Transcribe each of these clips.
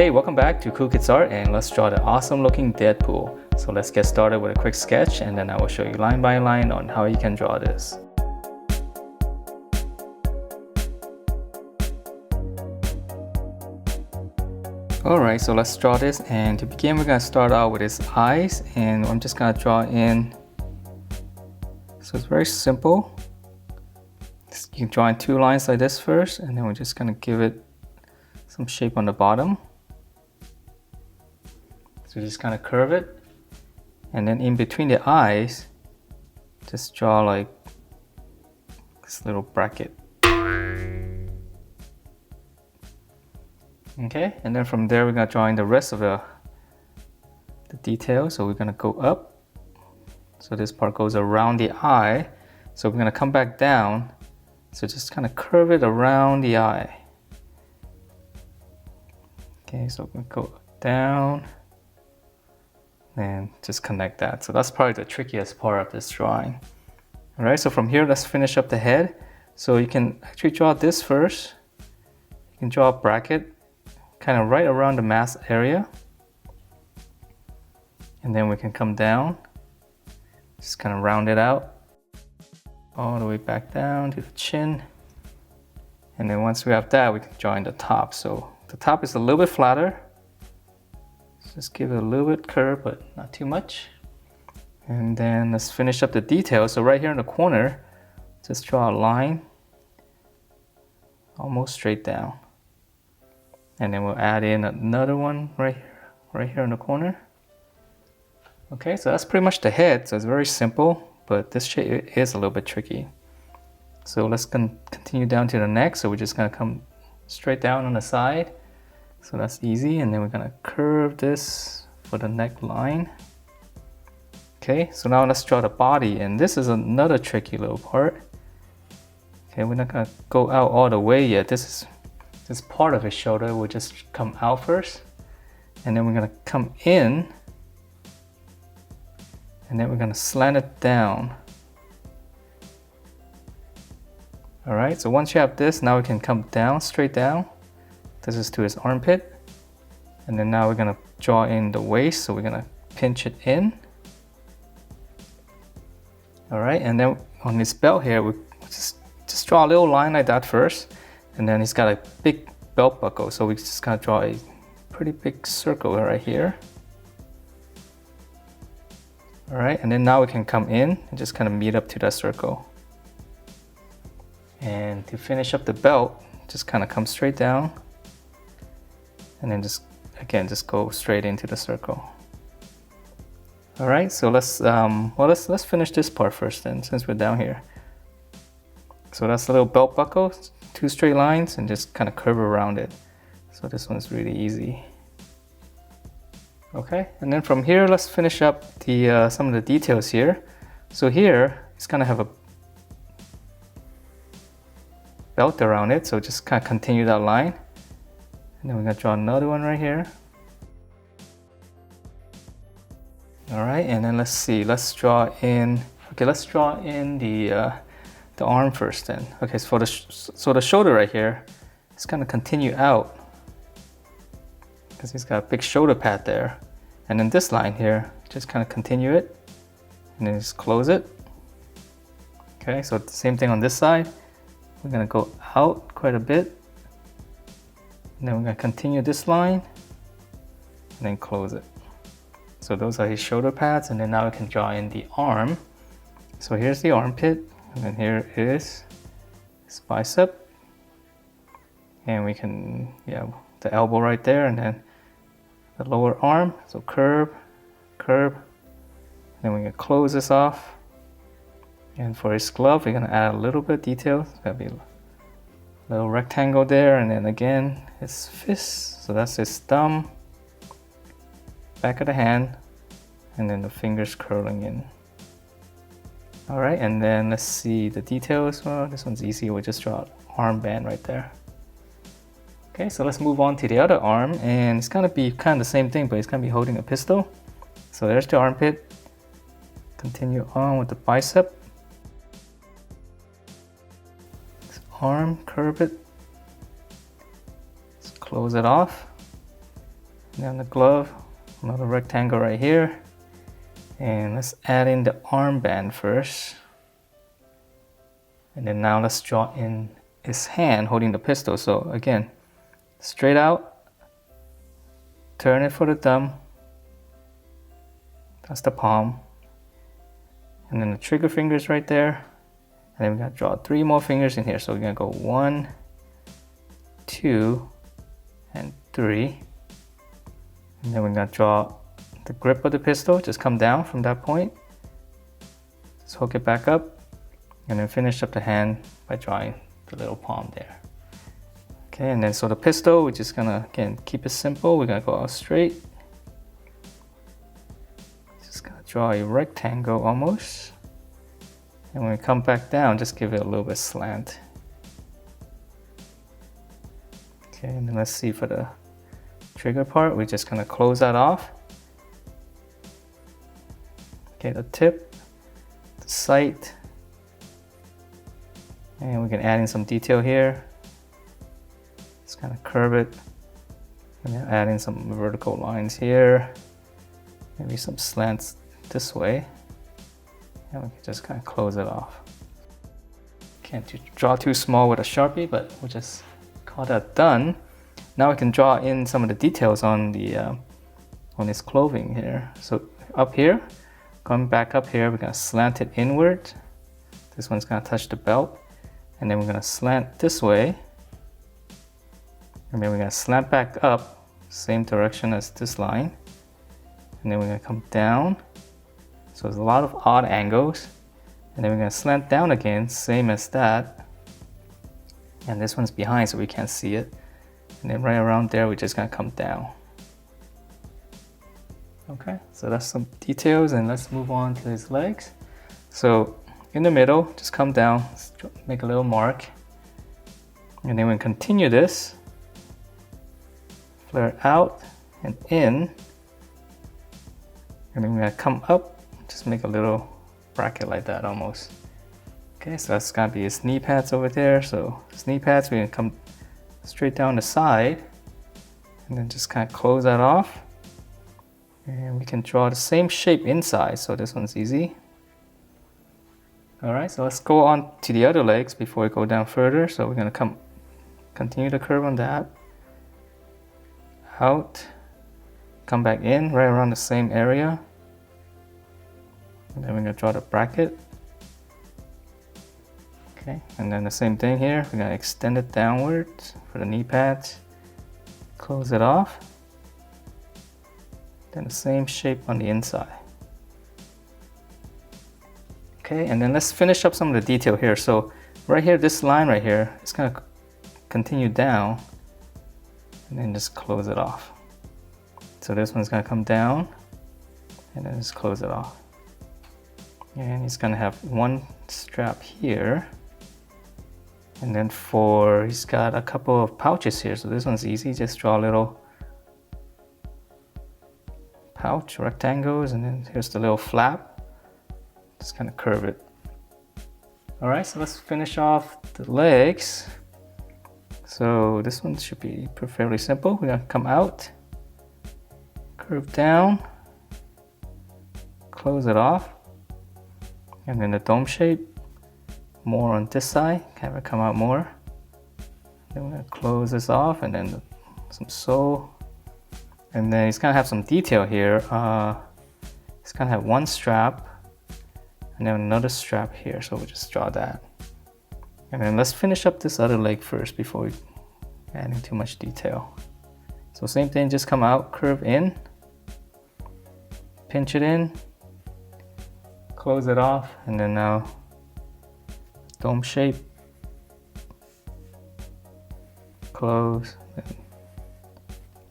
Hey, welcome back to Cool Kids Art, and let's draw the awesome looking Deadpool. So let's get started with a quick sketch, and then I will show you line by line on how you can draw this. Alright, so let's draw this, and to begin we're going to start out with his eyes, and I'm just going to draw in. So it's very simple. You can draw in two lines like this first, and then we're just going to give it some shape on the bottom. So just kind of curve it, and then in between the eyes, just draw like this little bracket. Okay, and then from there we're gonna draw in the rest of the details. So we're gonna go up. So this part goes around the eye. So we're gonna come back down. So just kind of curve it around the eye. Okay, so we're gonna go down and just connect that. So that's probably the trickiest part of this drawing. All right, so from here, let's finish up the head. So you can actually draw this first. You can draw a bracket kind of right around the mask area. And then we can come down, just kind of round it out all the way back down to the chin. And then once we have that, we can draw in the top. So the top is a little bit flatter. Just give it a little bit curve, but not too much. And then let's finish up the details. So right here in the corner, just draw a line almost straight down. And then we'll add in another one right here in the corner. Okay, so that's pretty much the head. So it's very simple, but this shape is a little bit tricky. So let's continue down to the neck. So we're just gonna come straight down on the side. So that's easy, and then we're gonna curve this for the neckline. Okay, so now let's draw the body, and this is another tricky little part. Okay, we're not gonna go out all the way yet. This part of his shoulder will just come out first, and then we're gonna come in, and then we're gonna slant it down. All right, so once you have this, now we can come down, straight down. This is to his armpit. And then now we're gonna draw in the waist, so we're gonna pinch it in. All right, and then on his belt here, we just draw a little line like that first. And then he's got a big belt buckle, so we just gotta draw a pretty big circle right here. All right, and then now we can come in and just kind of meet up to that circle. And to finish up the belt, just kind of come straight down. And then just go straight into the circle. All right, so let's finish this part first then, since we're down here. So that's a little belt buckle, two straight lines, and just kind of curve around it. So this one's really easy. Okay, and then from here, let's finish up some of the details here. So here, it's gonna have a belt around it, so just kind of continue that line. And then we're gonna draw another one right here. All right, and then let's draw in the arm first then. Okay, so the shoulder right here is gonna continue out because he's got a big shoulder pad there. And then this line here, just kind of continue it and then just close it. Okay, so the same thing on this side. We're gonna go out quite a bit. And then we're gonna continue this line and then close it. So those are his shoulder pads, and then now we can draw in the arm. So here's the armpit, and then here is his bicep. And we can, the elbow right there, and then the lower arm. So curve, curve. And then we're gonna close this off. And for his glove, we're gonna add a little bit of detail. It's gonna be a little rectangle there, and then again his fist, so that's his thumb, back of the hand, and then the fingers curling in. All right, and then let's see the details. Well, this one's easy. We'll just draw an armband right there. Okay, so let's move on to the other arm, and it's gonna be kind of the same thing, but it's gonna be holding a pistol. So there's the armpit. Continue on with the bicep. Arm, curve it, close it off, And then the glove, another rectangle right here. And let's add in the armband first. And then now let's draw in his hand holding the pistol. So again, straight out, turn it for the thumb. That's the palm. And then the trigger fingers right there. And then we gotta draw 3 more fingers in here. So we're gonna go 1, 2, and 3. And then we're gonna draw the grip of the pistol. Just come down from that point. Just hook it back up. And then finish up the hand by drawing the little palm there. Okay, and then so the pistol, we're just gonna, again, keep it simple. We're gonna go out straight. Just gonna draw a rectangle almost. And when we come back down, just give it a little bit slant. Okay, and then let's see for the trigger part, we're just gonna close that off. Okay, the tip, the sight, and we can add in some detail here. Just kind of curve it, and then add in some vertical lines here, maybe some slants this way, and we can just kind of close it off. Can't draw too small with a Sharpie, but we'll just call that done. Now we can draw in some of the details on the on his clothing here. So up here, coming back up here, we're gonna slant it inward. This one's gonna touch the belt, and then we're gonna slant this way, and then we're gonna slant back up, same direction as this line, and then we're gonna come down. So there's a lot of odd angles, and then we're gonna slant down again, same as that. And this one's behind, so we can't see it. And then right around there, we're just gonna come down. Okay, so that's some details, and let's move on to his legs. So in the middle, just come down, make a little mark. And then we continue this, flare out and in. And then we're gonna come up, just make a little bracket like that almost. Okay, so that's gonna be his knee pads over there. So his knee pads, we're gonna come straight down the side and then just kind of close that off. And we can draw the same shape inside, so this one's easy. All right, so let's go on to the other legs before we go down further. So we're gonna continue the curve on that. Out, come back in, right around the same area. And then we're gonna draw the bracket. Okay, and then the same thing here, we're gonna extend it downwards for the knee pads, close it off, then the same shape on the inside. Okay, and then let's finish up some of the detail here. So right here, this line right here, it's gonna continue down, and then just close it off. So this one's gonna come down, and then just close it off. And he's gonna have one strap here. And then he's got a couple of pouches here. So this one's easy, just draw a little pouch, rectangles, and then here's the little flap. Just kind of curve it. All right, so let's finish off the legs. So this one should be fairly simple. We're gonna come out, curve down, close it off, and then the dome shape. More on this side, have it come out more. Then we're gonna close this off, and then some sole. And then he's gonna have some detail here. He's gonna have one strap, and then another strap here. So we'll just draw that. And then let's finish up this other leg first before we add in too much detail. So same thing, just come out, curve in, pinch it in, close it off, and then now dome shape, close, a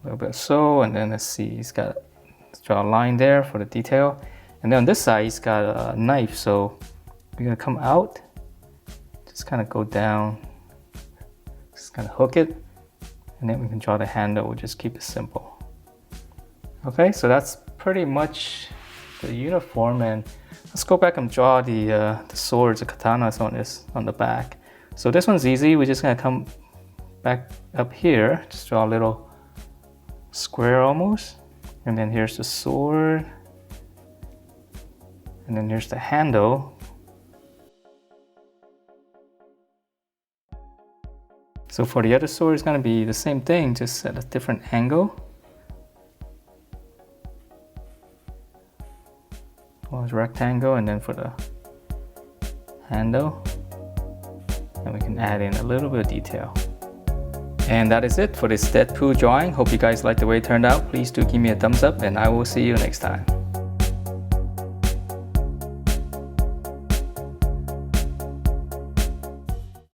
little bit so, and then let's see, let's draw a line there for the detail. And then on this side, he's got a knife, so we're gonna come out, just kind of go down, just kind of hook it, and then we can draw the handle. We'll just keep it simple. Okay, so that's pretty much the uniform, and let's go back and draw the swords, the katanas on the back. So this one's easy. We're just gonna come back up here, just draw a little square almost. And then here's the sword. And then here's the handle. So for the other sword, it's gonna be the same thing, just at a different angle. Well, it's rectangle, and then for the handle, and we can add in a little bit of detail. And that is it for this Deadpool drawing. Hope you guys liked the way it turned out. Please do give me a thumbs up, and I will see you next time.